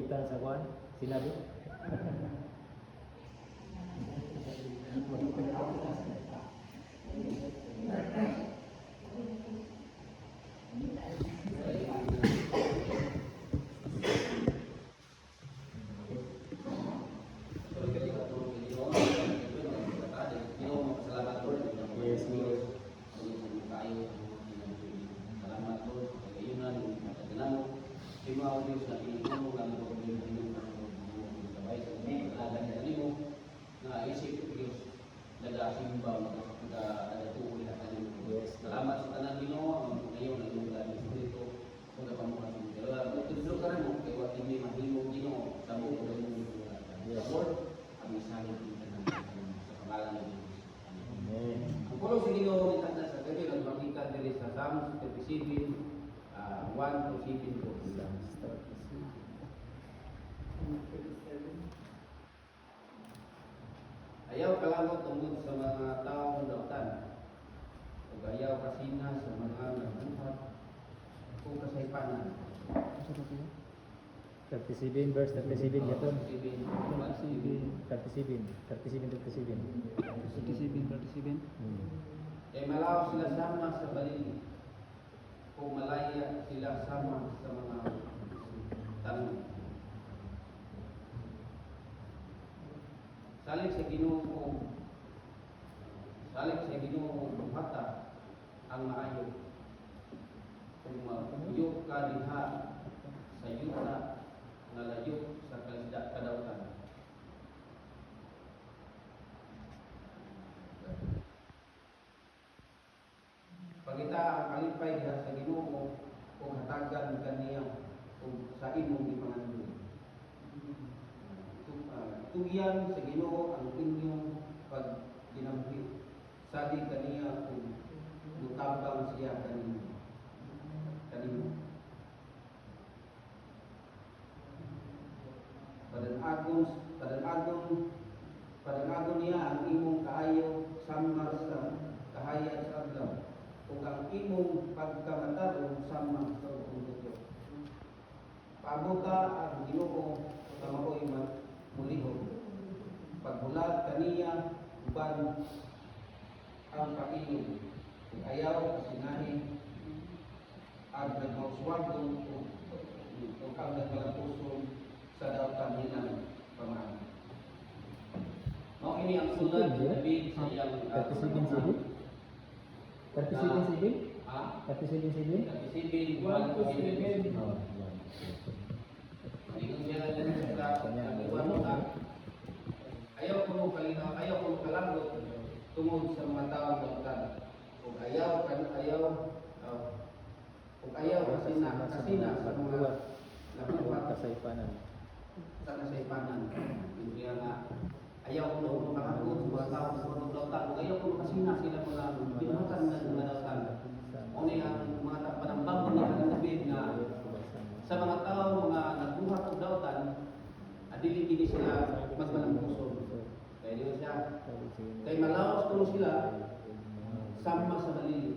butang sa kuan, sinabi. Yes, Lord. Salamat sa tanan Ginoo ngayon ang imong galing espiritu ug pamuhat mo. Pero tudlo ka mo kay wa kini mahimo Ginoo sa buong mundo. Yes. Lord, kami sa tanan sa pangalan ni Jesus. Amen. Ang pulong sa Ginoo ni tanda sa gabi nagpakita diri sa Psalms 37 1 to 7 po. Ayaw kalangot tungod sa mga taong dautan. Ug ayaw kasina sa mga nagbuhat kung kasaypanan. 37 verse 37 yaton. 37. 37. Kay malaw sila sama sa balili. Kung malaya sila sama sa mga tanong. Salig sa Ginoo buhata ang maayo. Kung maguyok ka diha sa yuta nga layo sa kadautan. Pangita ang kalipay diha sa Ginoo kung hatagan kaniya kung sa imong gipanganuyo. Tugyan sa Ginoo ang inyong pagkinabuhi. Sadi kaniya kung mutabang siya kanimo. Padanagon niya ang imong kaayo sama sa kahayag sa adlaw ug ang imong pagkamatarong sama sa ulo. Pabuta ang Ginoo sa mao'y mulihok. Pagbulag kaniya uban ang pag-inom. Kung ayaw kasinahin ang nagmauswagong o ang nagmalapuson sa dautan nilang pamahan. Mao ini ang sulat ni David sa iyang 37 ha? 37 37 1 to 7. Oh, Ingon siya sa iwan mo na ayaw ko kalagot tungod sa mga taong dautan. Kung ayaw kasina sa mga labuhat kasaypanan. sa kasaypanan. Kaya nga ayaw ko makakot sa mga tao sa mga dautan. Kung ayaw ko kasina sila mga binuhatan ng mga dautan. Una ang mga panambang ni David nga sa mga tao mga nagbuhat og dautan adili gini sila magmalampuson. Kaya diyo siya kay malawas kuno sila sama sa balili.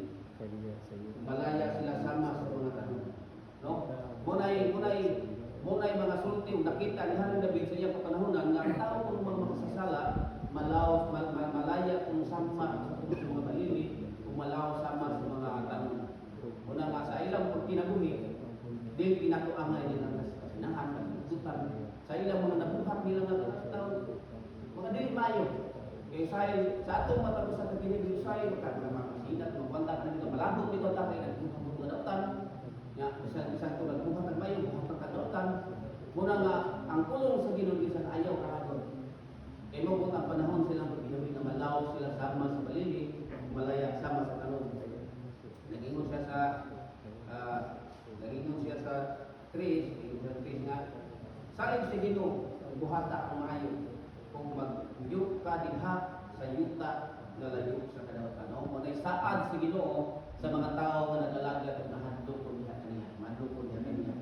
Malaya sila sama sa mga tanong. No? Munay mga sulti nakita ni Haring David sa iyang kapanahonan nga ang tao kung mga makasasala malawas malaya kung sama sa mga balili kung malawas sama sa mga tanong. Una nga sa ilang pagkinabuhi din pinatuangay din ang kasinahan pagkutan sa ilang mga nabuhat nila nga tao mga dili maayo. Kaya sa atong matapos sa kaginig say magkakasinat magbantak na dito malabot dito ta kay nagbuhat ng dautan nga bisan to nagbuhat ng mayo buhat ng dautan muna nga ang pulong sa Ginoo bisan ayaw kahadlok. Kay mo ang panahon silang paginawi na malaw sila sama sa balili malaya sama sa tanong. Nagingon siya sa 3 nga salig sa Ginoo buhata ang maayo kung magyug ka diha sa yuta nga layo sa kadautan. Mo nay saad sa Ginoo sa mga tawo nga naglalaglag at nahadlok ko diha kaniya madlok ko diha kaniya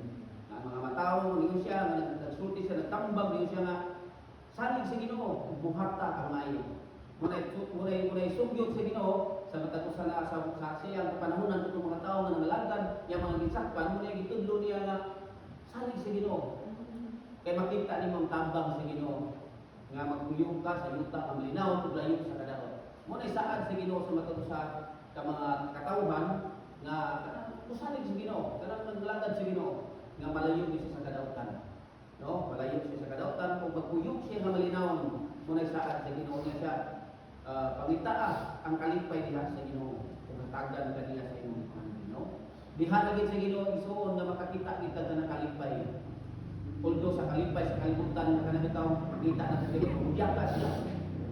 nga mga matawo niyo siya nga nagsulti siya nagtambag niyo siya nga salig sa Ginoo buhata ang maayo. Munay sugyot sa Ginoo sa matagusan na sa siyang kapanahonan itong mga tao nga nangalagad, yung mga ginsakpan, munay gitudlo niya nga salig sa Ginoo. maguyong ka sa yuta ang linaw ug layo sa kadaot. Mo na saad sa Ginoo sa matag sa ka mga katawhan nga usalig sa Ginoo, kanang naglagad sa Ginoo nga malayo siya sa kadaotan. No, malayo siya sa kadaotan ug maguyog siya nga malinawon. Mo na saad sa Ginoo niya siya pangitaa ang kalipay diha sa Ginoo ug hatagan kaniya sa imong no. Diha lagi sa Ginoo isuon nga makakita kita nga kalipay. Although sa kalipay sa kalibutan nga kanang bitaw makita na sa Ginoo ugyak ka sila.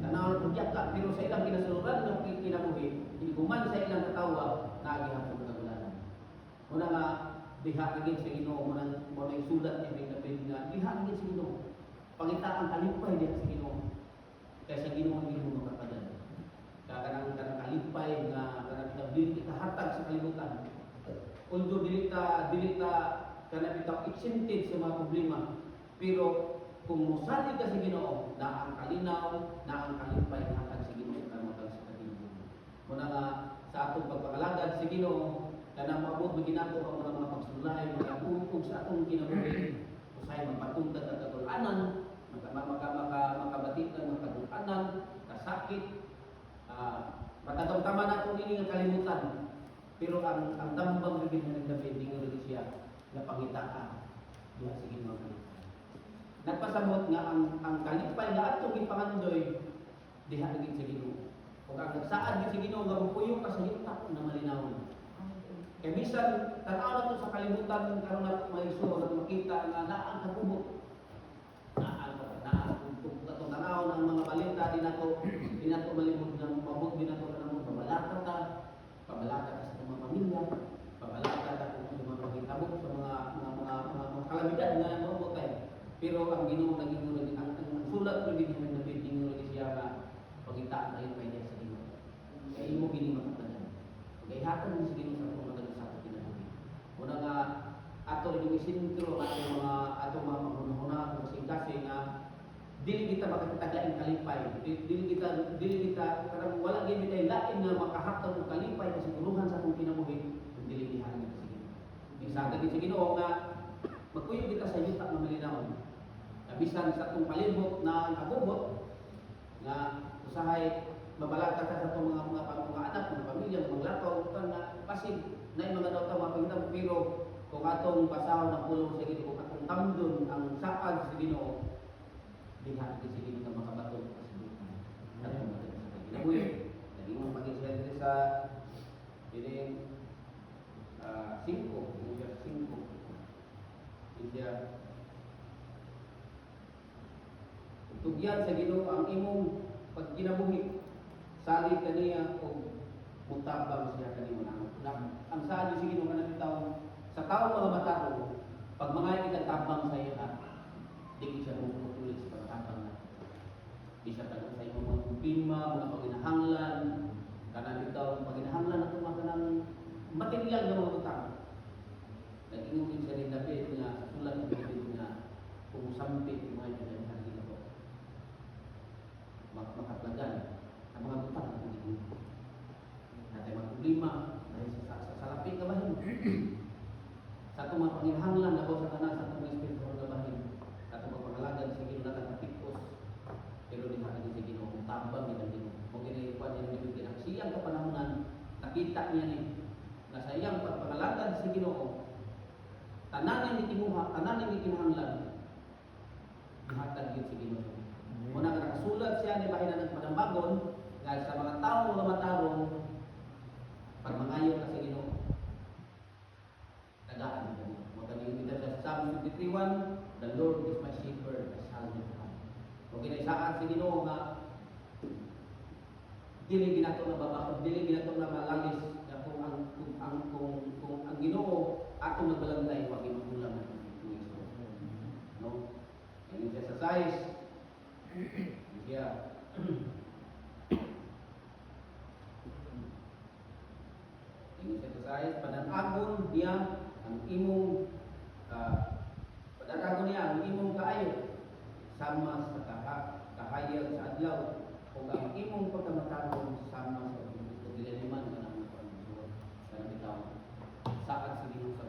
Tanaw ugyak ka pero sa ilang kinasuluran nga kinabuhi hindi guman sa ilang katawa nagihapon nga wala. Muna nga diha lagi sa Ginoo mo nang sulat ni David nga diha lagi sa Ginoo. Pangita ang kalipay diha sa Ginoo. Kaya sa Ginoo hindi mo makapadan. Kanang kalipay nga kanang dili kita hatag sa kalibutan. Although dili ta kanang bitaw exempted sa mga problema, pero kung mosalig ka sa Ginoo, na ang kalinaw, na ang kalipay nga hatag sa Ginoo sa kamatag sa kalibutan. Muna nga sa atong pagpangalagad sa Ginoo, kanang maabot maginato ang mga pagsulay, mga ug sa atong kinabuhi, usay magpatungtad at katulanan, makabatikan ng katulanan, kasakit, matagam-tama na itong ini nga kalimutan. Pero ang dambang rin ng David, hindi rin siya na pangitaan. Diya sige mga kalipay. Nagpasamot nga ang kalipay na atong ipangandoy, diha rin sa Ginoo. Kung ang nagsaad din sa Ginoo, nga mupuyong ka sa hitak na malinaw. Kaya minsan, tanaw na ito sa kalimutan, karoon na maiso, na makita nga naang kabubot. Kung tanaw ng mga balita, di na ito malimod ng mabot, di na ito kanang pamalaka ka sa mga pamilya, pamalaka ka sa mga pagkitabok, sa mga kalamidad na mabot tayo. Pero ang Ginoo naging ang sulat ko din ng David, tingin siya na pagitaan tayo may diya sa Ginoo. Kaya imo gini makatanan. Kaya hatan mo sa Ginoo sa pumadalos sa ato kinabuhi. Una nga ato rin yung isintro atong mga panghuna kasi nga dili kita makakitaglaing kalipay. Dili kita karang wala gyud kita lain nga makahatag og kalipay sa siguruhan sa atong kinabuhi, dili diha kita sa Ginoo. Isagad sa Ginoo nga magkuyog kita sa yuta nga malinawon. Bisan sa atong palibot na nagubot nga usahay mabalata ka sa atong mga anak, mga pamilya, mga lakaw, nga pasig na mga daw tawa pagitabo pero kung atong basahon na pulong sa Ginoo, kung atong tamdon ang saad sa Ginoo, diha sa Ginoo nga makabaton sa kasibutan. Atong matag sa kinabuhi. Naging pag-isente sa dining 5, India. Tugyan sa Ginoo ang imong pagkinabuhi. Salig kaniya o mutabang siya kanimo na. Ang saad sa Ginoo kanang tawo sa tawo mga matao, pag mga ikatabang sa iya, di siya mututuloy sa pagtabang na. Di siya tago sa imong mga kumpima, mga paginahanglan, kanang bitaw paginahanglan ato kanang material nga mga utang. Nag-ingon siya ni David nga sa sulat ng David nga kung sampit mga ginagawa Ginoo. Makatlagan ang mga utang ng Ginoo. Natay mga problema dahil sa lapit ka bahin. Sa itong mga panginahanglan na sa tanan sa itong espiritu ng bahin. Sa itong pagpangalagan sa Ginoo na katipos. Pero di natin sa Ginoo kung tambang niya ng Ginoo. Kung ginagawa niya ng Ginoo, ang siyang kapanahonan, nakita niya ni na sa iyang pagpangalagan sa Ginoo, tanan ni timuha, tanan ni kinahanglan, dihatag yun sa Ginoo. Muna nga nakasulat siya ni bahin ng panambagon, dahil sa mga tao mga matarong, pag mangayo ka sa Ginoo, tagaan mo. Magaling kita sa Psalm 53:1, the Lord is my shepherd, I shall not want. Kung kinaisaan sa Ginoo nga, dili ginato na babakod, dili ginato na malalis, na kung ang Ginoo ato magbalantay, wag imagulang na ito. No? Yan siya sa size. Yeah. Ini sa size, pananagon niya ang imong pananagon niya ang imong kaayo sama sa kahayag sa adlaw kung ang imong pagkamatagon sama sa pagdiliman ka ng pagbubuhat kanang bitaw saad sa Ginoo sa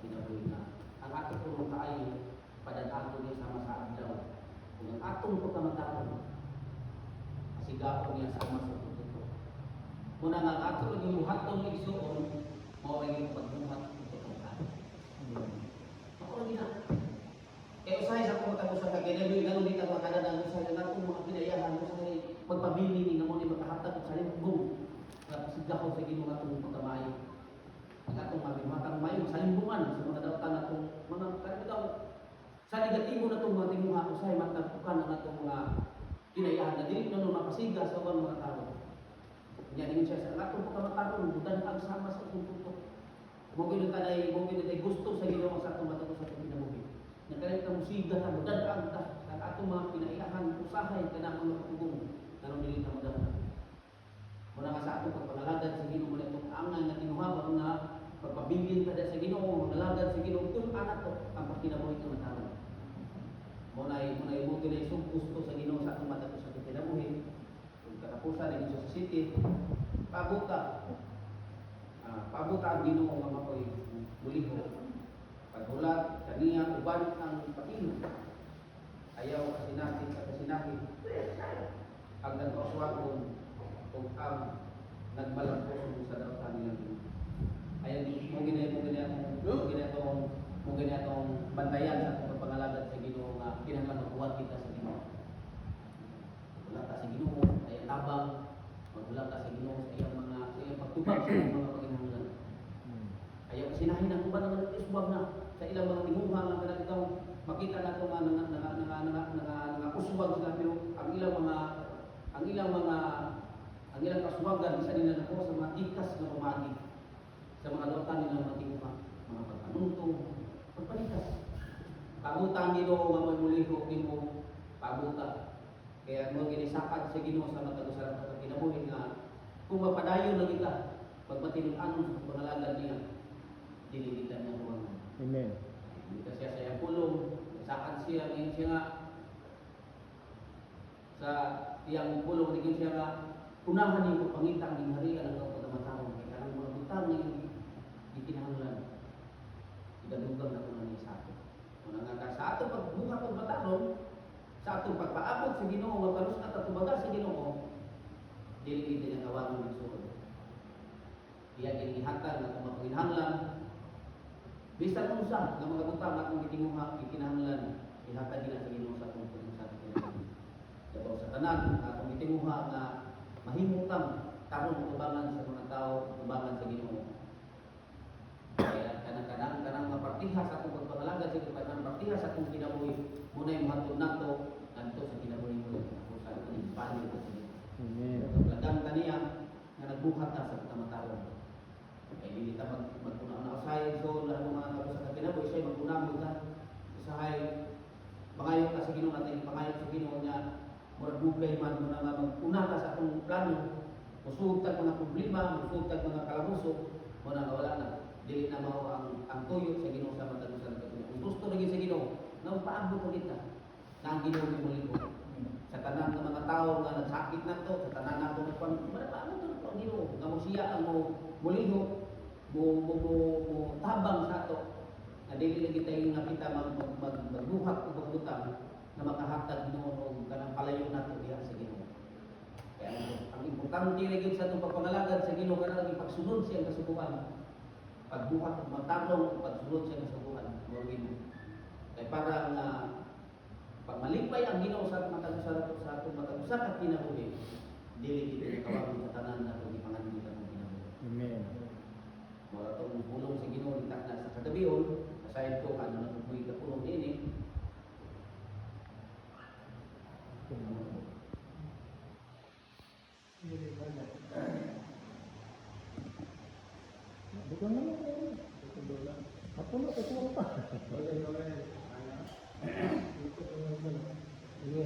kinabuhi na ang ato puro kaayo padanagon niya sama sa adlaw kung ang atong pagkamatagon sama sa tuto. Muna nga ato lagi buhaton igsuon mao lagi pagbuhat ito kan. Ako lagi na. Kaya usahay sa pumunta sa kaginabi ngano dito makada ang usahay na nato mga pinayahan usahay pagpabili ni namo ni makahatag sa limbong. Sigla ko sa Ginoo atong pagkamayo. Ang atong mabimatang mayo sa limbungan sa mga dautan natong mga daw sa negatibo na itong mga tinguha usahay matagpukan ang atong mga pinayahan na dili na mapasiga sa ubang mga tao. Kanya din siya sa atong pagkamataron budan ang sama sa atong tutok. Mungkin na gusto sa Ginoo sa atong matagos sa atong kinabuhi. Nga kanay ka musiga na budan ang ta at atong mga pinayahan usahay kana mga pagtugong kanang dili na madala. Muna nga sa atong pagpangalagad sa Ginoo mo itong angan nga tinuhaban nga pagpabilin kada sa Ginoo, mangalagad sa Ginoo kung anak ko ang pagkinabuhi ko mataran. Muna mo kinay gusto sa Ginoo sa atong matagos sa atong kinabuhi. Kung katapusan ng Isus City, pabuta ang Ginoo nga makoy muliho. Paghulat kaniya uban ang pag-inom. Ayaw kasinahin ang nagpaswagong kung ang nagmalangkos sa dautan nilang. Ayaw mo ginatong bantayan sa atong pagpangalagad sa Ginoo nga kinahanglan magbuhat kita sa Ginoo. Wala ka sa Ginoo ay tabang, magwala ka sa Ginoo sa iyang pagtubag sa iyang mga paginahanglan. Ayaw kasinahin ang uban nga nag-isbag na sa ilang mga tinguha nga kanang ikaw makita nato nga usbag sa pero ang ilang kaswagan isa nila nako sa mga tikas na pamagi sa mga dautan nila mga tinguha, mga pagpanuntong, pagpanikas. Pabutan Ginoo nga may muliho nimo pabuta. Kaya mo ginisakad sa Ginoo sa matagos sa kinabuhi nga kung mapadayon lang kita pagmatinud-anon sa pangalagad niya dili kita niya huwag. Amen. Hindi siya sa iyang pulong, sakad siya, ngayon siya nga sa iyang pulong, ngayon siya nga unahan niyo pangitang ng harian ang pagkamatawang kaya ang mga butang niya ikinahanglan idadugang na kung ano sa ato. Kung nga sa ato pagbuhat ng batalon, sa atong pagpaabot sa Ginoo, magpalos at tumaga sa Ginoo, dili kita niya kawangan ng suod. Iya kinihatan na kung mapaginahanglan, bisan kung sa ng mga butang atong ikinahanglan, ihatag nila sa Ginoo sa atong pagkamatawang. Kaya sa tanan, atong itinguha na mahimutang tarong tubangan sa mga tao, tubangan sa Ginoo. Kaya kanang mapartiha sa atong pagpangalagad sa kanang partiha sa atong kinabuhi, munay mohatod nato adto sa kinabuhi mo sa ating panit sa Ginoo. Amen. Lagang kaniya nga nagbuhat na sa kamatawon. Kaya dili ta magpunaw na usahay so lalo mga tao sa kinabuhi siya magpunaw ta usahay pangayo ka sa Ginoo natin pangayo sa Ginoo niya murag bugay man mo na magpuna ka sa atong plano, musugtag mga problema, musugtag mga kalabuso, mo na wala na. Dili na mao ang tuyo sa Ginoo sa matagos sa Ginoo. Kung gusto lagi sa Ginoo, na paabot ko kita. Na ang Ginoo mo muligo. Sa tanan ng mga tao nga nagsakit nato, sa tanan nato ng paano to ang Ginoo? Nga mo siya ang mo muligo, mo tabang sa ato. Na dili lagi tayo nakita magbuhat o magbutang na makahatag noon o kanang palayo nato diha sa Ginoo. Kaya ang importante rin sa itong pagpangalagad sa Ginoo kana lagi pagsunod siya kasubuan. Pagbuhat o magtarong pagsunod siya kasubuan mo Ginoo. Kaya para nga pag malipay ang Ginoo sa atong matag-usa ka kinabuhi, dili kita kawagon sa tanan nato gipanganitan ng kinabuhi. Amen. Mura itong pulong sa Ginoo litak na sa kagabion, kasayan ko ano na tumoy ka pulong ini. Dito na lang. Ako na, ako pa. Sige.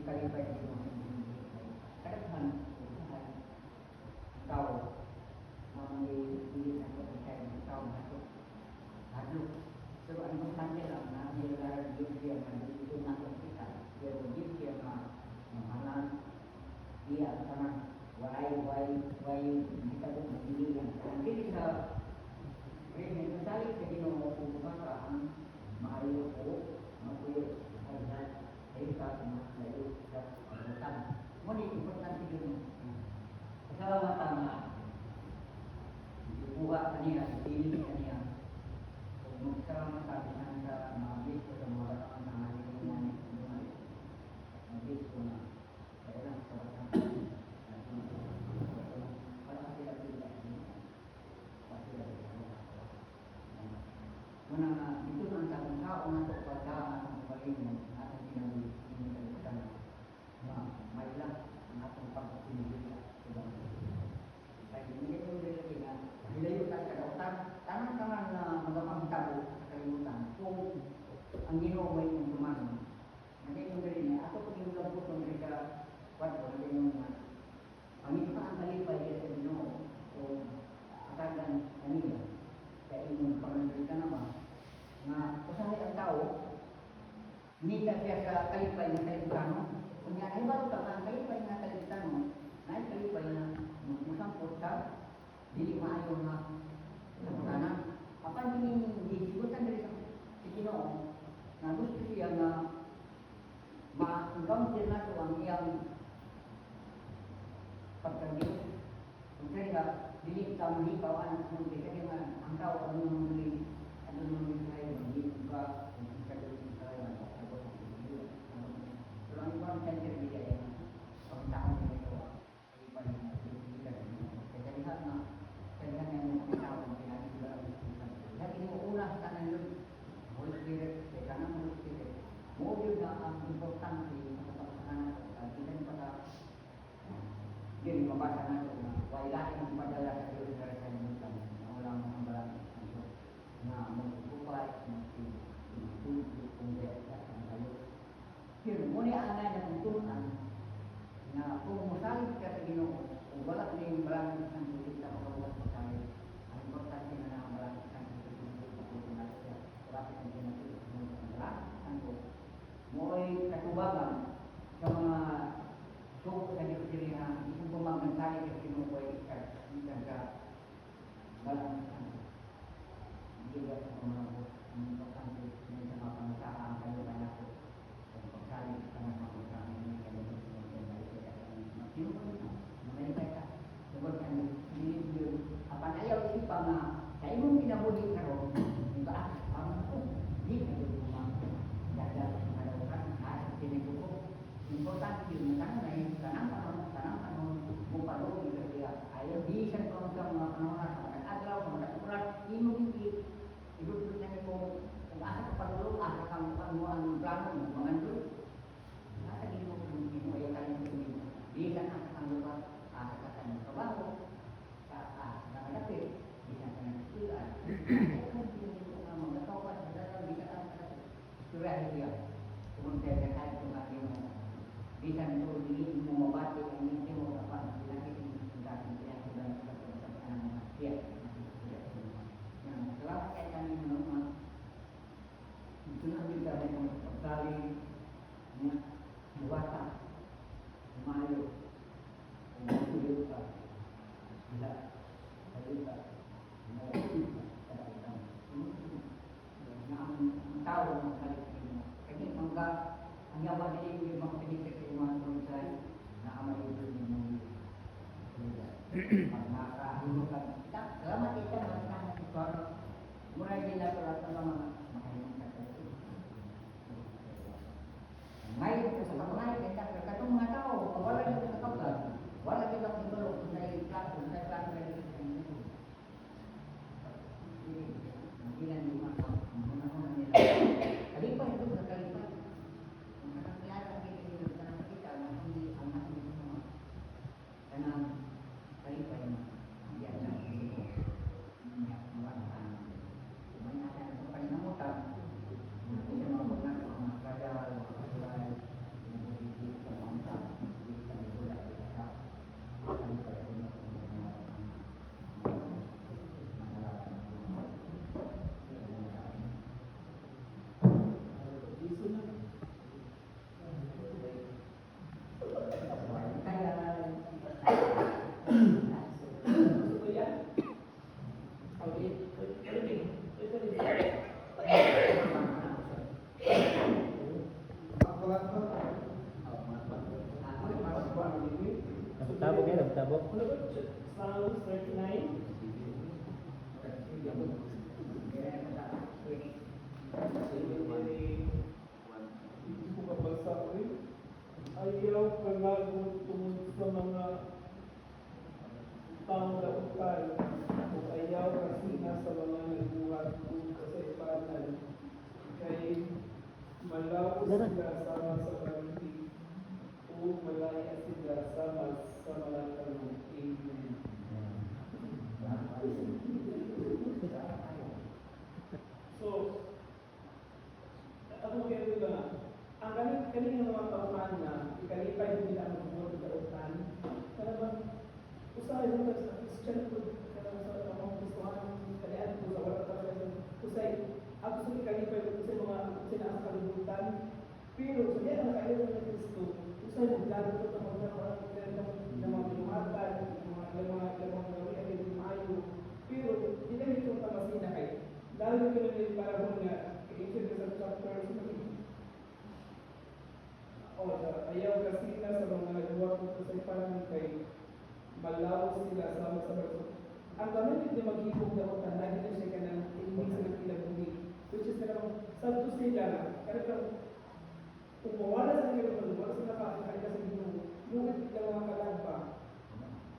Kalipay ito. Kadaghan, tao, sa pagkakatan. Ngunit importante yun. Kasalamatan na buka kanina, piling kanina. Kung magsalamatan sa mga bis o sa mga batang na halilingan, bis ko na kaya lang sa batang Muna itu tentang tao na ito pada ang palingon at ang pinag-iingan na may lang ang atong pagpapinigil kaya hindi yung rilaki na nilayutan kadautan tanang-tanang na magpapagtabo sa kalimutan kung ang ginoo ay yung tumanong hindi yung rilaki niya ako pag yung labot ng rilaka wadto hindi yung pangit pa ang kalipay sa ginoo o atagan kanila kaya yung pag-nagsalita naman na usahay ang tao, hindi siya sa kalipay na kalimitano. Kunya, ay bago ka ang kalipay na kalimitano, na ay kalipay na musampot ka, hindi maayon na nakutana. Apan hindi sigutan rin sa Ginoo na gusto siya na ma-encounter na ito ang iyang pagkagil. Kung kaya, hindi ka mahipaw ang sumunod, kaya ang tao ang muli ano naman tayo, hindi ba hindi ka gawin tayo ang pagkakot ng pagkakot. Pero ang ibang center nila yan, ang taong nila ito, ay iba yung pagkakot. Kaya lahat na, kaya nga yung mga tao ang pinagigila ang pagkakot. Lahat inuuna sa kanan yun, Holy Spirit, kaya kanang Holy Spirit. Mobile na ang importante sa kapagsanan at kita pa sa yun, mabasa na ito na wailahin ang padala sa Diyos na rin sa limutan na walang mga barang na magpupay, magpupulog kung desa ang kayo. Yun, muna anay na tuntunan na kung musalit ka sa Ginoo, kung wala na yung maraming isang sulit sa pagkakas sa tayo, ang importante na ang maraming isang sulit sa pagkakas siya. Bakit ang ginagawa ng maraming ko? Mo'y katubagan sa mga suko sa dikasirihan, isang pumagmansali sa Ginoo ay ikat ka maraming isang juga sa mga importante sa mga pamasahan kayo kaya ko kung pagsali sa mga pamasahan ini kayo ng yung mamalipay ka sabot ka nilibyo apan ayaw isip pa nga sa imong pinabuli karon yung taas ang ako di na yung dada malawakan at piniguko importante yun na tanang panon kung paano ayaw di sa mga panahon na adlaw mga kurat imong ibutut na ito kung asa ka pagulong, asa kang panuan plano mo, mga doon. Nasa ginoo kung hindi mo ayaw tayo tumingin. Di ka asa kang lupa, asa ka sa trabaho, asa ka malapit, di ka sa nagsilaan. Kaya kung hindi mo nga magkakawan, di ka asa ka istoryahin siya. Kung tayo ka tayo kung ati mo, di ka nito, di mo mabati, ang hindi mo kapag pinakit mo sa pinakit sa mga siya. Selamat kami menurut itu nanti kita yang sekali buatan mayu itu juga tidak tidak tahu kali ini maka hanya bagi ini memang kehidupan manusia nah amal itu ini maka kita selamat kita melakukan sesuatu mulai dilakukan sama ngayon sa pagkain kita katong mga tao wala yung kakablan wala kita siguro kung sa klase na hindi na nila muna nila kalipan ito sa kalipan ang kaya kita sa kita na hindi ang natin mga kanang kalipan yan lang Tabog yan, tabog. Ano ba? Psalms 39. Hindi ko kabasa ko eh. Ayaw ka lagot tungod sa mga taong lautan o ayaw kasi nasa mga nagbuhat tungod sa ipanan kay malaw sila sama sa barangay o malaya sila sama sa malakanong. Amen. So, ako kaya ito na, ang kanina mga kauman na ikalipay nila ang mga kautan, talagang usahay mo sa Christian food, sa mga gustuhan, kalian ko sa wala talaga usay, ako sa ikalipay ko sa mga sinaas kalibutan, pero sa diyan ang nakailan ng Kristo, usay mo gano'n ito ng mga pinumatan, mga gawin ay maayo, pero hindi na ito tamasina kayo. Lalo ko na para mo nga, i-issue sa chapter ayaw kasi na sa mga nagawa ko sa ipanan kay malaw sila sama sa barso. Ang gamit hindi maghipog na kung lagi na siya ka ng hindi sa pinagbuhi. Which is karang sabto sila na, karang kung mawala sa mga wala sila pa, kaya sa ginoo, ngunit lang mga kalagpa.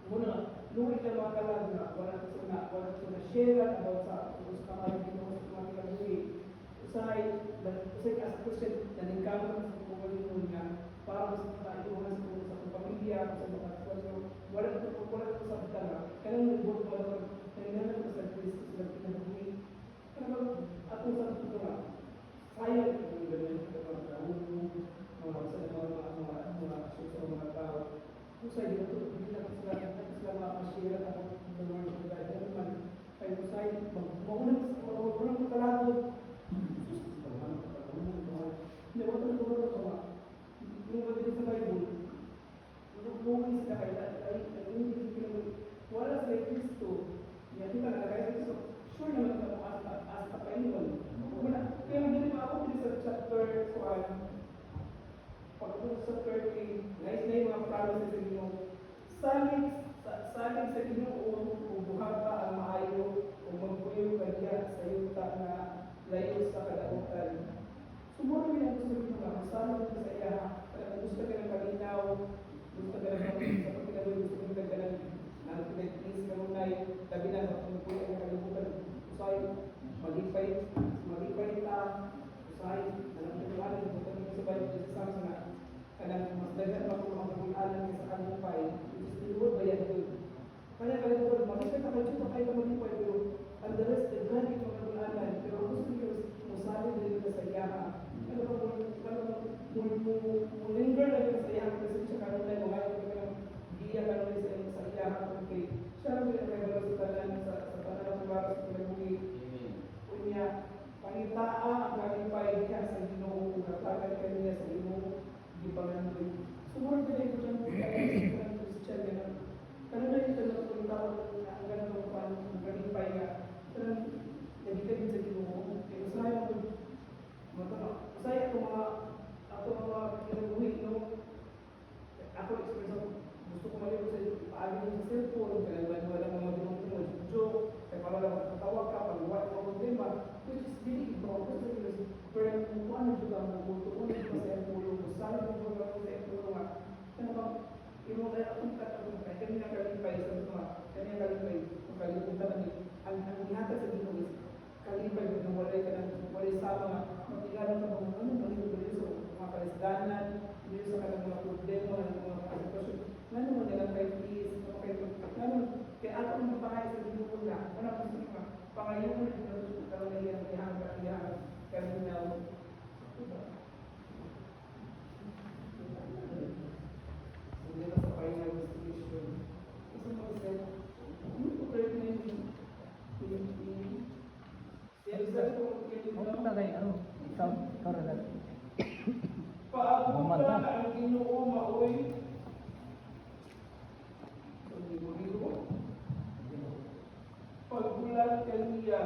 Muna, ngunit lang mga kalagpa, wala na share about sa kamay ginoo sa mga pinagbuhi. Usay as Christian, naningkamot sa pagkakulit niya para sa iuhan sa pamilya, sa mga sitwasyon, wala ko sa bitala. Kaya nag-work pa naman, nangyayari ko sa Kristo sila pinagbuhi. Kaya atong sa ito nga, sayang yung ganyan sa mga kahulong, mga susunod mga tao. Usay, hindi na sila makashare at ang mga pagkakita naman. Kaya usay, maunang katalagod. Hindi, wala na tulad ako nga. Yung mabilis sa Bible, lumungan sila kayo ay wala sila Kristo. Yan kita na kaya Kristo. Sure naman ito as a Panginoon. Kaya hindi pa ako sa chapter 1, pagpunta sa 30, nais na yung mga promises sa Ginoo. Salig sa Ginoo kung buhata ang maayo o magpuyo kanya sa yuta na layo sa kadautan. Sumuro yun ang gusto nito nga, masama nito sa iya, gusto ka ng kalinaw, gusto ka ng sa pagkakaloy, gusto ka ng pinag-please ka muna tabi na sa pagpuyo ang kalibutan, usay, malipay ta, usay, nalang gusto ka sa bayo, sa sama nga, kanang mas dagat pa kung mga pag-alan sa kalipay, gusto ba yan doon? Kaya kalibutan, makikita ka dito kayo malipay, pero ang dalas, daghan ito mga pag-alan, pero gusto nyo musabi din ka sa iyaha. Linger na yung sa iyaha kasi siya karoon na yung mga giya karoon sa iyaha kay siya lang yung nagkagalaw sa tanan sa tanan ng lugar sa pinabuhi. Kunya, pangitaa ang kalipay niya sa Ginoo, natakan ka niya sa Ginoo, di pa nga doon. Sumurot ka na ito dyan, kaya ng Christian yan. Karoon na ito na kung tao ang ganang ng kalipay nga. Karoon, nagigagin sa Ginoo. Kaya usahay ako, usahay ako mga kinabuhi, no? Ako express gusto ko maliw sa paagin ng cellphone, kaya wala mga dinong joke, kaya para lang matawag ka, pag-uwat mo problema, which is really ito, pero kung ano juga ang buto, kung ano ba sa iyong pulo, kung saan ang buto sa iyong pulo nga, kaya ba, yung mga akong katapos, kaya kanina kalipay sa mga, kanina kalipay, kung kalipunta namin, ang hinatag sa dito is, kalipay, kung walay ka ng, walay sama, matigalan ka mga, ano, maliw so, mga karisdanan, hindi sa kanang mga problema, mga sitwasyon, ano mo nilang kay please, ano, kaya ato ang mapahay sa Ginoo na, ano ang gusto nyo, pangayon mo rin, karoon na yan, kaya minaw. Hindi na sa final destination. Kasi mo isa, hindi ko correct na yung Huwag na kayo, ano, ikaw na. Paabot ka ang Ginoo maoy. Pagbulat kaniya,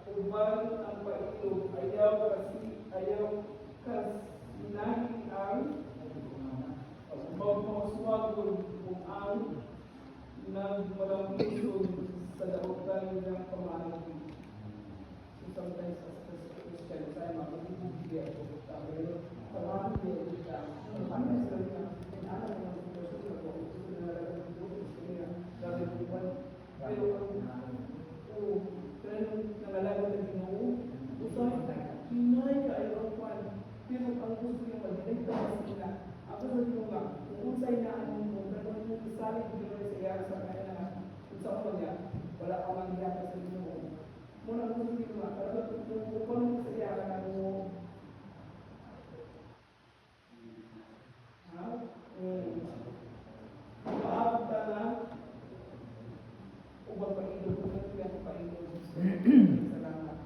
uban ang pailog, ayaw kasinahin ang magmaswagod kung ang na walang puso sa daotan ng pamahalaan. So sometimes as a Christian, saya makikibigay ako. Sabi ko, parang hindi ka. Ano yung sabi niya? Inaala ko ang sitwasyon ako. Gusto na nalagang dito. Gusto niya. Grabe ko ba? Pero pero nangalaga na Ginoo. Usahay hinay ka ay ang kwan. Pero ang gusto niya mag-direct na sila. Ako sa Ginoo nga, kung unsay na anong mo, pero kung isalit Ginoo sa iya sa kanya na kung sa ako niya, wala ka mangyayari sa Ginoo. Muna ko sa Ginoo nga, pero kung mo sa iya ka mo, paabot ka na, ubang pailog, kung nagpilihan ko pailog. Salamat.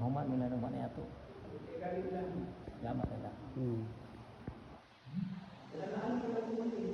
Humat nila ng mana ato. Galit lang. Lama nila. Kailangan ko lang kumain.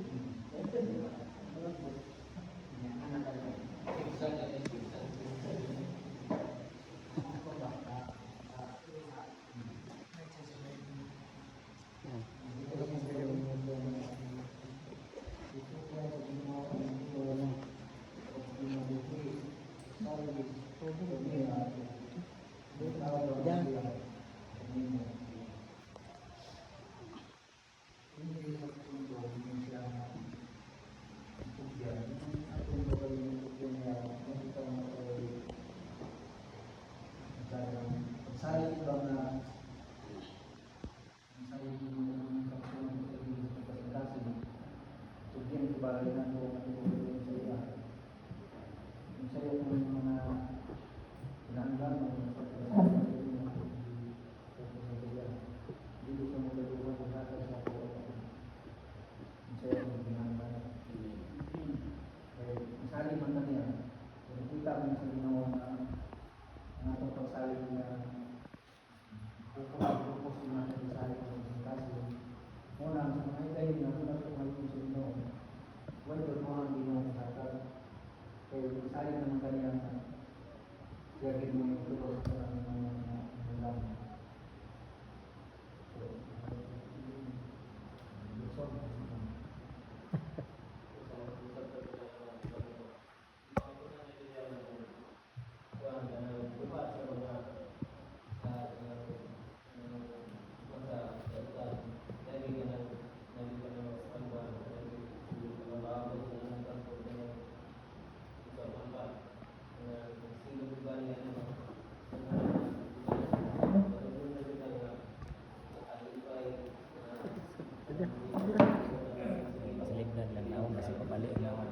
Saligdan lang na ako kasi papali na ako.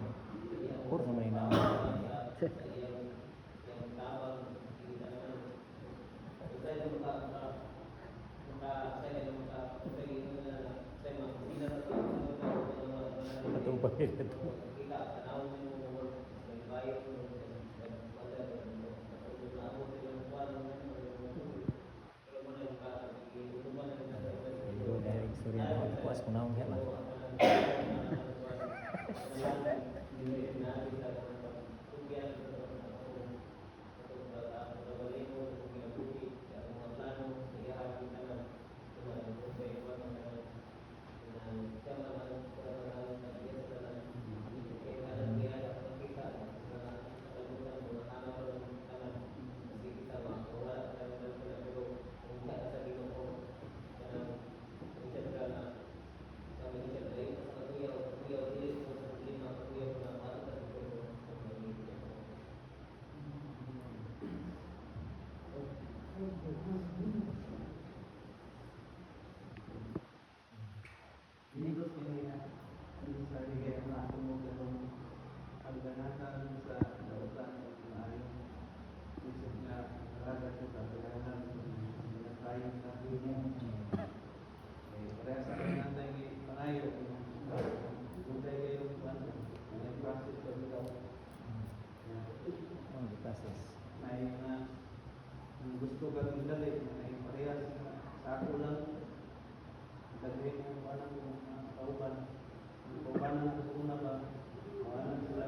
Puro naman yung patupag ito. Pero dahil istorya na ako, kuwas ko na akong hema. Gusto ka ng dali, ay parehas sa ako lang. Dagay mo anak mo kauban. Kauban na sa una ba? Kawanan sila.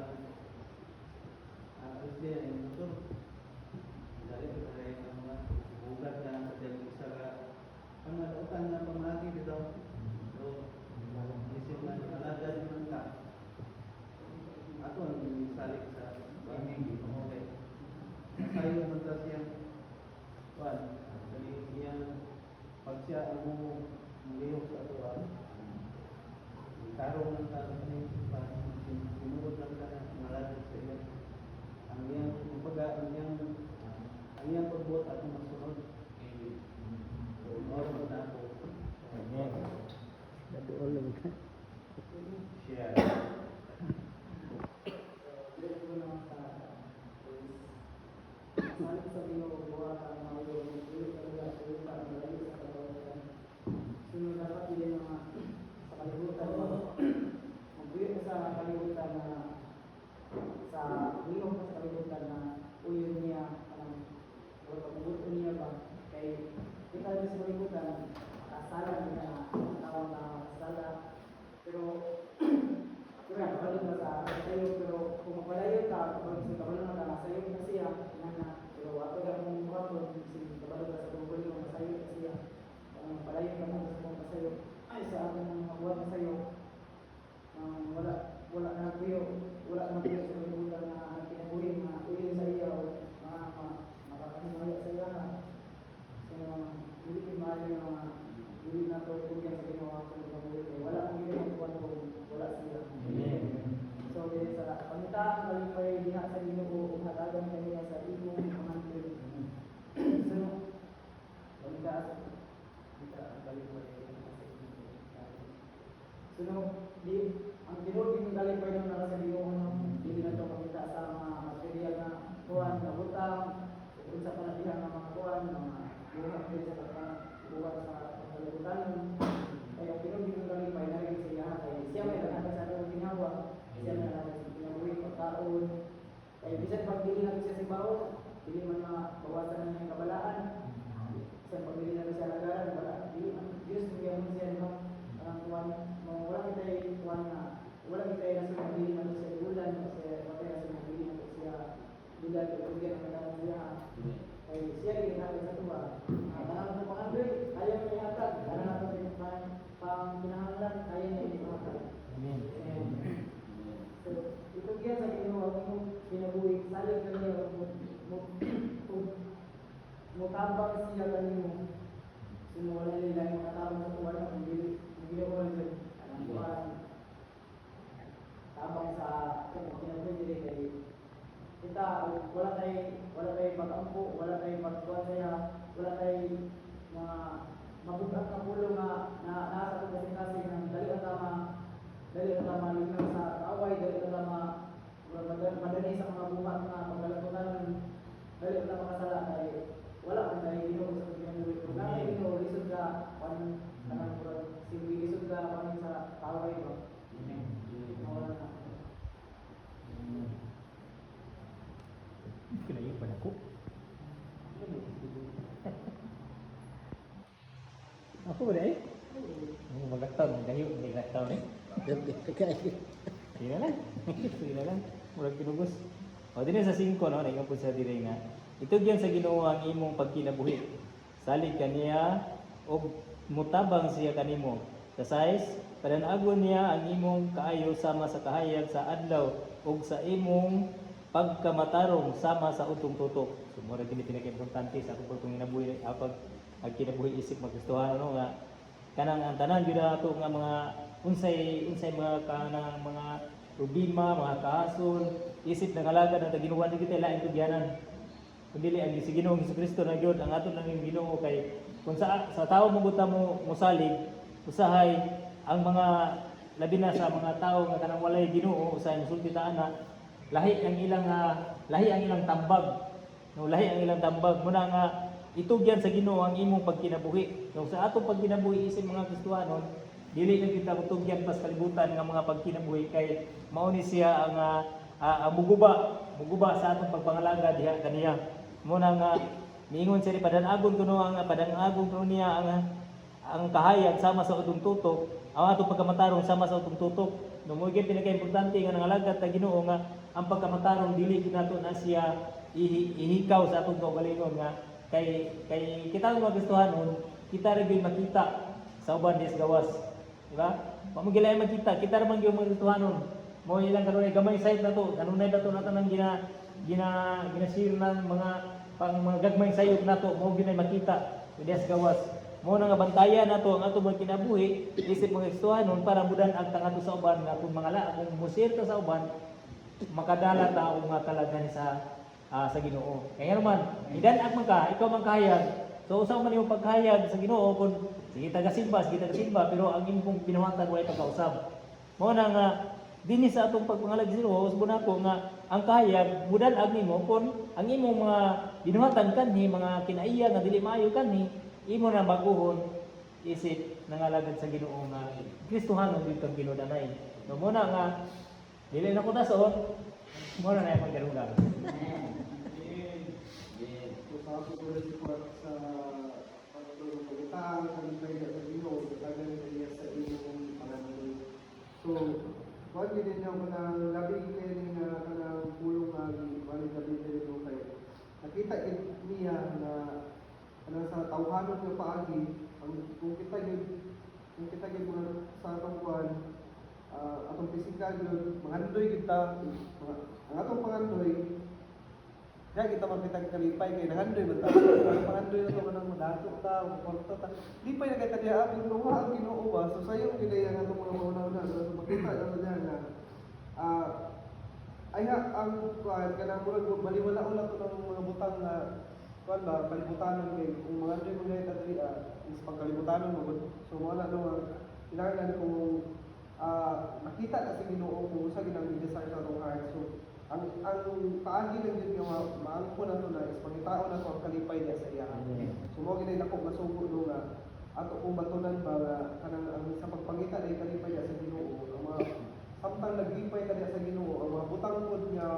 Alis din ang motor. Dali ka kaya ka mga bugat ka sa isa ka. Ang man ta siyang kuan. Dali iyang pag siya ang mulihok sa tuwa. Tarong lang ta ni sinugod lang ta na ngalan sa iya. Ang iyang kumbaga ang iyang pagbuot at masunod. So, moro mo na ako. Amen. Share. Sabi sa Ginoo, buha ka ng mga ulo, ulit talaga sa ulo para malayo sa kalibutan. Sunod dapat din mga sa kalibutan. Magbuyo ka sa kalibutan na sa ulo ka sa kalibutan na uyo niya, o pagbuto niya ba? Kay kita rin sa kalibutan, kasala niya na tawag na kasala. Pero kapalad na sa sayo, pero kung mapalayo ka, kapag kapalad na ka, sayo na siya, pero ako ka mong mukha ko, kapalad na sa tungkol yung masayo na siya. Kung mapalayo ka mo sa mga sayo, ay sa ating mga buwan na sayo, wala na kuyo sa kalibutan na kinabuhin na uyo sa iyo, makakasimaya sa iyo na. So, hindi kimali yung mga hindi na ito kung yan sa ginawa ko ng kabuhin. Wala akong ginagawa kung wala siya. So, sa pangitaang kalipay, diha sa Ginoo, ug hatagan kaniya sa imong pamangkin. So, pangitaang kalipay, ang Ginoo din kalipay nang nasa sa Ginoo, hindi na ito makita sa mga material na kuhan, na butang, kung sa panatihan ng mga kuhan, mga buhat din sa buhat sa kalibutan. Kaya ang Ginoo din kalipay na rin siya, kaya siya may nagkakasal sa atong ginawa. Siya na natin sa pinabuhi pagkaon. Kaya bisan pag dili natin siya si Baon, dili man mabawasan na niyang kabalaan. Bisan pag dili natin siya lagaran, wala. Diyos nagyamon siya no. Wala kita kuwan na wala kita nasunod dili natin siya bulan kasi wala nasunod dili natin siya bulan o bigyan ang kadalang siya. Kaya siya rin natin sa tuwa. Tanang ng mga android, ayaw niya hatag. Tanang natin pang pinahanglan, ayaw niya ipahatag. Amen. So, ito kaya sa Ginoo ang kinabuhi, salig ka niya, mutambang siya kanino. Sinuwala nila yung makatabang sa tuwa ng Ginoo nila. Alam ko tabang sa kinabuhi nila kay kita, wala tayo pag-ampo, wala tayo pagkuhan saya, wala tayo mga mabugat na pulong na nasa kong kasi ng dali ang tama luminaw sa away, dali ang tama madali sa mga buhat na pagkalagutan, dali ang tama kasala tayo. Wala kang tayo Ginoo sa pagkinabuhi. Kung natin Ginoo, lisod ka, lisod ka panin sa away mo. Wala na. Kinayo pa ako. Ako ba eh? Magataw, magayo, hindi gataw eh. Sige na lang. Sige na lang. Murag pinugos. O, din sa 5, no? Naingan po sa dire nga. Ito yan sa Ginoo ang imong pagkinabuhi. Salig kaniya o mutabang siya kanimo. Sa size, padanagon niya ang imong kaayo sama sa kahayag sa adlaw o sa imong pagkamatarong sama sa utong tutok. So, mura gini pinaka-importante sa akong pagkong inabuhi, apag ang kinabuhi isip magustuhan, no, nga kanang ang tanan gyud ato nga mga unsay mga kanang mga problema, mga kahason, isip na kalagad ang ginuwa ni kita lain tugyanan. Kundi ang si Ginoong Jesucristo na gyud ang aton nang Ginoo kay kung sa tao mo buta mo musalig, usahay ang mga labi na sa mga tao nga kanang walay Ginoo usahay musulti ta ana, lahi ang ilang tambag. No, lahi ang ilang tambag muna nga itugyan sa Ginoo ang imong pagkinabuhi. So sa atong pagkinabuhi isip mga Kristiyanon, dili na kita tugyan pas kalibutan nga mga pagkinabuhi kay mao ni siya ang muguba sa atong pagpangalaga diha kaniya. Muna nga miingon siya padanagon kuno ang padanagon kuno niya ang kahayag sama sa utong tutok, ang atong pagkamatarong sama sa utong tutok. No mo gyud pinaka-importante nga nangalagad ta Ginoo nga ang pagkamatarong dili kinato na siya ihikaw sa atong kaugalingon nga kay kita nga magustuhanon, kita ra gyud makita sa uban dis gawas, di ba? Pamugilay makita, kita ra man gyud magustuhanon. Mo ilang kanunay gamay side na to, kanunay na to nang ginashare ng mga pang mga gagmayng sayop nato mao ginay makita dias gawas. Mao na nga bantayan nato ang ato mga kinabuhi isip mga ekstuhanon para mudan ang tangato sa uban nga kung mga la kung musirta sa uban makadala ta og mga kalaghan sa Ginoo. Kaya naman, idan-ag man ka, ikaw man kahayag. So usaw man imong pagkahayag sa Ginoo kun sige taga-simba, pero ang imong pinuhatag walay pagkausab. Mao na nga dinhi sa atong pagpangalag sa Ginoo, usbon ako nga ang kahayag mudan-ag nimo kun ang imong mga binuhatan kanhi, mga kinaiya nga dili maayo kanhi, imo na baguhon isip nangalagad sa Ginoo nga Kristohanon gyud kang ginudanay. No mo na nga dili na ko tason, mo na yung pagkarugang. Sa pagtulong pagkatang, pagkatay sa Ginoo, pagkatay sa inyong pangalan. So, wag din niyo kanang labi kayo nga kanang pulong nga balik labi kayo kay nakita niya na kanang sa tawhanon nga paagi kung kita gid mga sa atong kuan atong pisikal yun mangandoy kita ang atong pangandoy kaya kita makita kalipay kay nangandoy man ta pangandoy na to kanang madato ta porto ta lipay na kay ta diha ang luha ang Ginoo ba so sayo gid ang atong mga una so makita na niya na ay ang kuan kanang murag baliwala ulat ng mga butang na kuan ba kalibutanon kay kung mangandoy mo gayud ta diri is pagkalibutanon mo so mo na no kailangan kung nakita na sa Ginoo kung sa ginang i-desire sa atong heart so ang paagi lang yun yung maangko na ito na is pangitao na ito ang kalipay niya sa iya. So mo ginay nako masugo no nga ato kung batunan ba nga kanang ang sa pagpangita na kalipay niya sa Ginoo ang mga samtang naglipay na niya sa Ginoo ang mga butang pod niya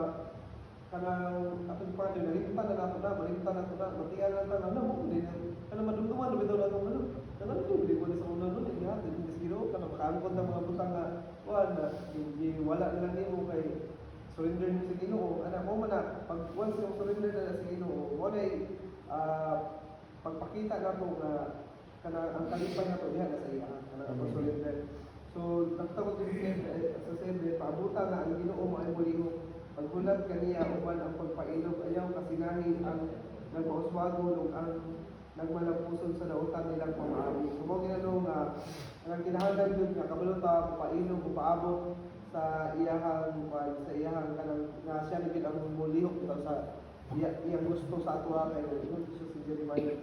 kanang atong pwede nalimtan na nato na malimtan na na matiyan na ta na mo din kanang madumduman bitaw na atong ano kanang di ko sa una no di hati sa Ginoo kanang makaangkon na mga butang nga wala wala na lang nimo kay surrender mo sa Ginoo ana mo man na pag once mo surrender na sa Ginoo mo na pagpakita nato nga kanang ang kalipay nato diha na sa iya kanang ang surrender so nagtawag din sa sebe paabuta na ang Ginoo mo ay muli pagbulat kaniya uban ang pagpailog ayaw kasinahi ang nagmauswago nung ang nagmalapuson sa nautan nilang pamaagi so mo ginano nga ang kinahanglan yun nga kabalota pailog paabot sa iyahang kanang nga siya naging ang mulihok ito sa iyang gusto sa ato kay yun si Jeremiah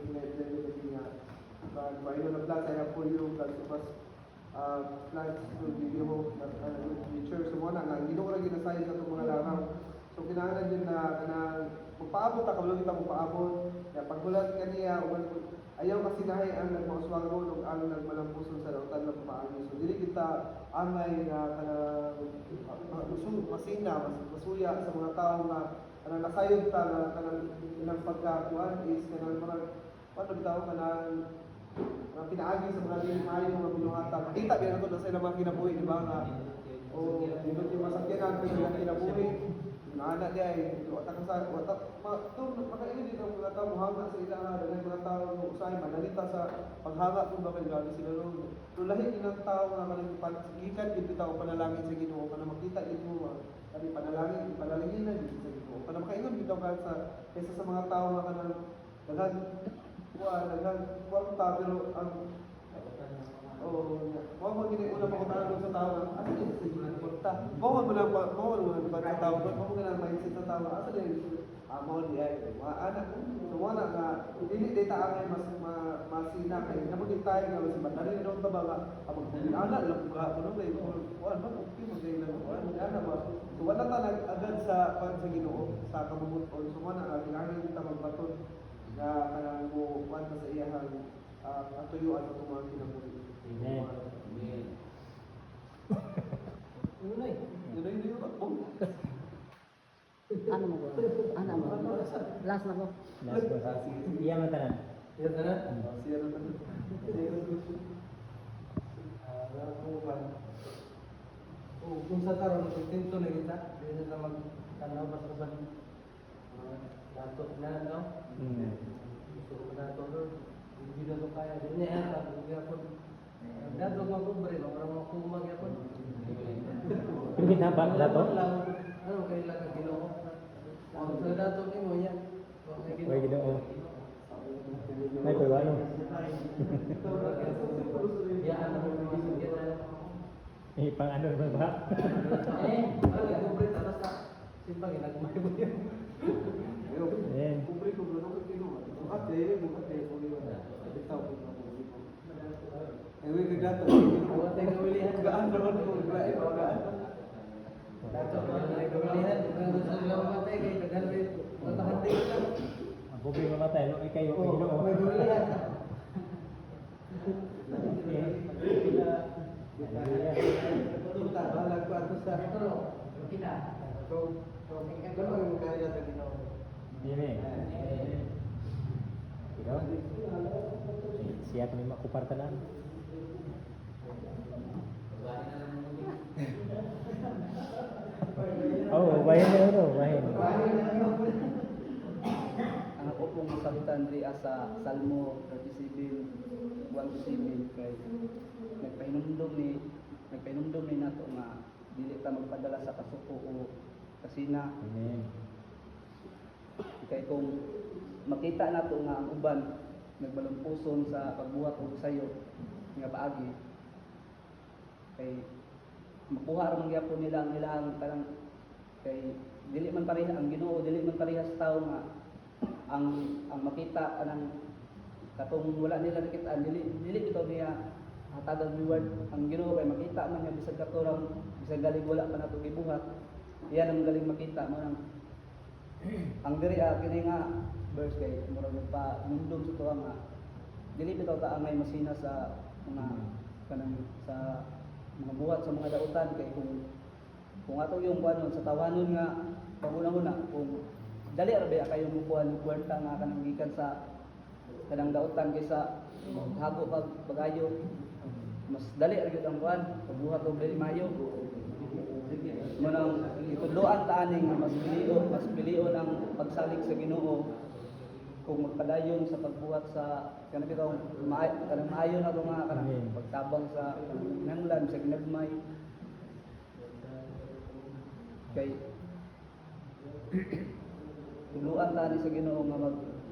nga pailog na plan sa for you plus plans to video future so mo na nga Ginoo ra ginasayo sa itong mga langaw so kinahanglan yun na kanang magpaabot ta kabalo kita magpaabot kaya pagbulat kaniya uban ayaw kasinahi ang nagmauswago nung ang nagmalampuson sa lautan ng pamaagi so dili kita angay nga kanang masuya sa mga tao nga kanang nasayod ta nga kanang ilang pagkakuan is kanang marag paano bitaw kanang pinaagi sa mga dili maayo mga binuhatan makita ba nato na sa ilang mga kinabuhi di ba nga o dito yung masakyanan pero yung kinabuhi nana di ay wata makaili dito ang mga tao muhanga sa ilang daghang mga tao usahay manalita sa paghanga kung bakit grabe sila ron pero lahi ilang tao nga kanang gikan gid tao panalangin sa Ginoo kana makita gid mo kani panalangin na gid sa Ginoo kana makaingon bitaw ka sa kaysa sa mga tao nga kanang daghang kwarta pero ang mo gini una pa ko tanong sa tao asa din sa kwarta mo sa tao mo na mindset sa tao asa din mo di ay anak so wala nga dili data angay mas masina kay namugit tayo nga si bandari na ba nga abang ana lang ko kuno lay wala ba okay magay lang ana ba so wala ta agad sa Ginoo sa kabubuton so wala nga kailangan kita magbaton nga kanang mo kwanta sa iyahang katuyuan sa mga kinabuhi. Amen. Amen. Yun yung takbo. Ano mo? Last na mo. Last ba? Iya man tanan. Yan na? Siya na tanan. Kung sa karon kontento na kita, dili na magtanaw basta dato na no. So dato no. Hindi na to kaya din niya tapos gyapon. Dato mo ko bare para mo ko magyapon. Pero kita ba dato? Ano kay lang Ginoo? Sa dato ni mo yan. May Ginoo. May pagwano. Pang ano ba ba? Ayan. Ang pobre mamatay, lo kayo may Ginoo. Dili. Ikaw? Siya kami makuparta na. Oh, bahin na ano, bahin. Ang ako pong masabitan di sa Salmo 37, 1-7 kay nagpahinumdum ni nato nga dili ta magpadala sa kasuko o kasina. Amen. Kay kung makita nato nga ang uban nagbalumpuson sa pagbuhat og sayo nga paagi kay makuha ra man gyapon nila ang ilang kanang kay dili man pareha ang Ginoo, dili man parehas tao nga ang makita kanang katong wala nila nakitaan dili bitaw niya hatagan reward ang Ginoo kay makita man niya bisag katurang bisag galing wala pa nato gibuhat iyan ang galing makita mo nang ang diri kini nga verse kay murag pa nundom sa tuwa nga dili bitaw ta angay masina sa mga kanang sa mga buhat sa mga dautan kay kung ato yung kuanon sa tawanon nga paguna-una kung dali ra ba kayo mukuha ng kwarta nga kanang gikan sa kanang dautan kaysa hago pag-ayo mas dali ra gyud ang kuan pagbuhat og dili mayo mo nang itudloan ta ani nga mas pilion ang pagsalig sa Ginoo kung magpadayon sa pagbuhat sa kanang bitaw kanang maayo na nga kanang pagtabang sa nanglan sa ginagmay kay tuluan ta ni sa Ginoo nga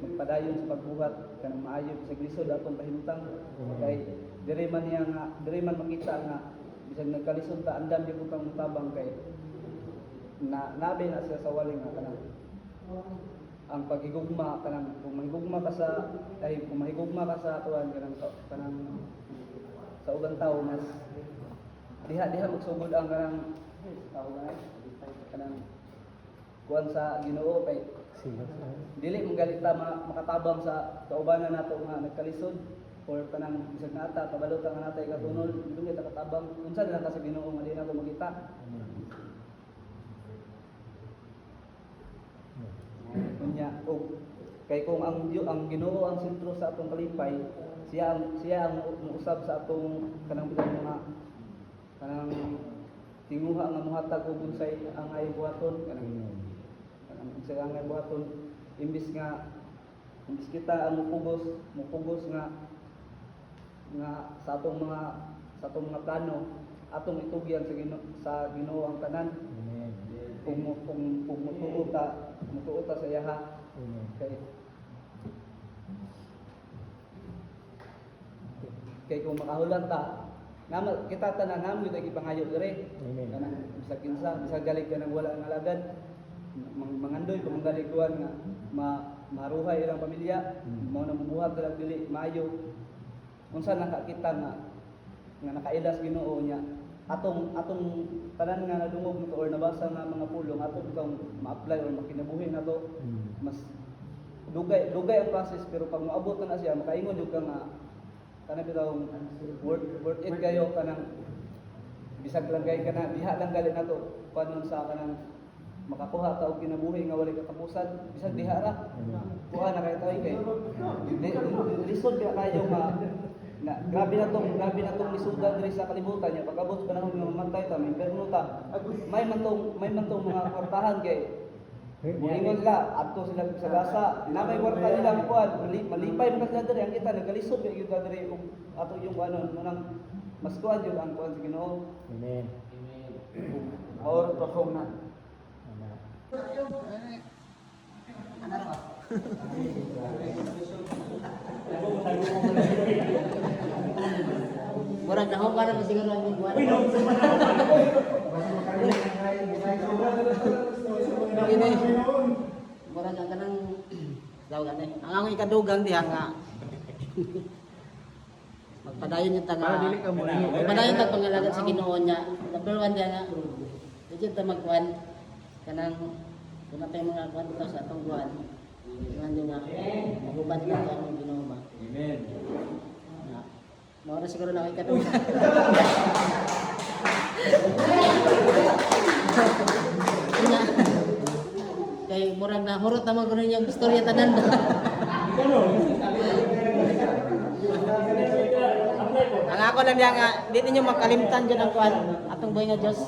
magpadayon sa pagbuhat kanang maayo sa glisod atong pahimtang kay diri man makita nga bisag nagkalisod ta andam di ko kang mutabang kay nabi na siya sa waling nga kanang ang paghigugma kanang kung mahigugma ka sa tuwan kanang sa ubang tao mas diha magsugod ang kanang tao kanang kuan sa Ginoo kay dili mong galit ta makatabang sa kaubanan nato nga nagkalisod or kanang bisag nata kabalota nga natay katunol dili ta katabang unsa na sa Ginoo nga di nato makita. Unya og kay kung ang Ginoo ang sentro sa atong kalipay siya ang usab sa atong kanang mga kanang tinguha nga mohatag og unsay angay buhaton kanang unsay angay buhaton imbis kita ang mupugos nga sa atong mga plano atong itugyan sa Ginoo ang tanan. Kung mutuo ta sa yaha kay kung makahulan ta kita tanan namo gyud ipangayo dire kanang bisag kinsa bisag galig ka nang wala nga alagad mangandoy kung manggaliguan nga maruhay ilang pamilya mao na mabuhat dalag dili maayo unsa nakakita nga nakailas Ginoo niya atong tanan nga nadungog nito or nabasa nga mga pulong atong kang ma-apply or makinabuhi nato mas dugay ang process pero pag moabot na siya makaingon jud ka nga kanang bitaw worth it kayo kanang bisag lang kay kana diha lang gali nato panon sa kanang makakuha ta og kinabuhi nga walay katapusan bisag diha ra kuha na kay tayo kay lisod kayo nga grabe na tong lisudan diri sa kalibutan niya pagabot panahon nga mamantay ta may perno ta may man tong mga kwartahan kay moingon sila adto sila sa gasa na may kwarta nila kuan malipay man sila diri ang kita nagalisod gyud diri og ato yung ano nang mas kuan jud ang kuan sa Ginoo. Amen. Or perform na Ano ba? Murag na para na siguro ang buwan. Ini murag ang kanang daw gani. Ang akong ikadugang diha nga. Magpadayon yung tanga. Para dili ka mo. Magpadayon ta pangalagat sa Ginoo niya. Number 1 diha nga. Dito ta magkuan kanang kuna pa yung mga kuan dito sa atong buwan. Ingan din nga. Magubad ka sa among Ginoo ba. Amen. Maura siguro na kayo kadugang. Nya. Kay murag na hurot naman ko yung istorya tanan. Ang ako lang diya nga, di ninyo makalimtan dyan ang kuhan. Atong buhay nga Diyos.